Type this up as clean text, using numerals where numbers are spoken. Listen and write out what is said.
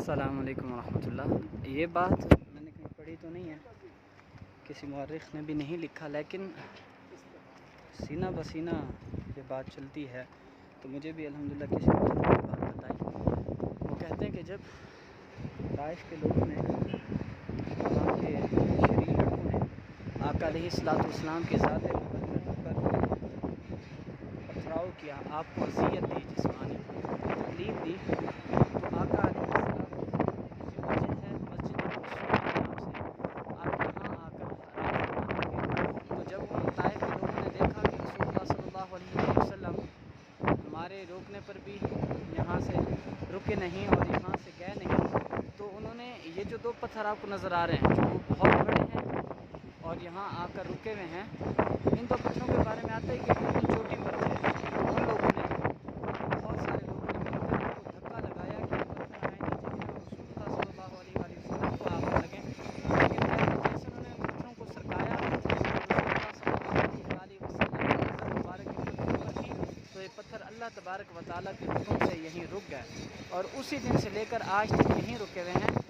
السلام علیکم ورحمۃ اللہ۔ یہ بات میں نے کہیں پڑھی تو نہیں ہے، کسی مورخ نے بھی نہیں لکھا، لیکن سینہ بسینہ یہ بات چلتی ہے تو مجھے بھی الحمدللہ کسی نے بات بتائی۔ وہ کہتے ہیں کہ جب طائف کے لوگوں نے، وہاں کے شریر لڑکوں نے آقا علیہ الصلوۃ والسلام کی ذات مقدس پر پتھراؤ کیا، آپ کو اذیت دی، جسمانی تکلیف دی، تو آقا علیہ السلام کی مسجد ہے، مسجد رسول کے نام سے، آپ یہاں آ کر آرام فرمائیں گے۔ تو جب ان طائف کے لوگوں نے دیکھا کہ رسول اللہ صلی اللہ علیہ وسلم ہمارے روکنے پر بھی یہاں سے رکے نہیں اور یہاں سے گئے نہیں، تو انہوں نے یہ جو دو پتھر آپ کو نظر آ رہے ہیں، جو بہت بڑے ہیں اور یہاں آ کر رکے ہوئے ہیں، ان دو پتھروں کے بارے میں آتا ہے کہ بالکل چوٹی پر تھے۔ ان لوگوں نے، بہت سارے لوگوں نے مل کر ان کو دھکا لگایا کہ پتھر آئے نیچے گرے اور رسول اللہ صلی اللہ علیہ وسلم کو آپ لگیں، لیکن جیسے انہوں نے ان پتھروں کو سرکایا، رسول اللہ صلی اللہ علیہ وسلم کی نظر مبارک ان پتھروں پر تھی، تو یہ پتھر اللہ تبارک و تعالیٰ کے حکم سے یہیں رک گئے اور اسی دن سے لے کر آج تک یہیں رکے ہوئے ہیں۔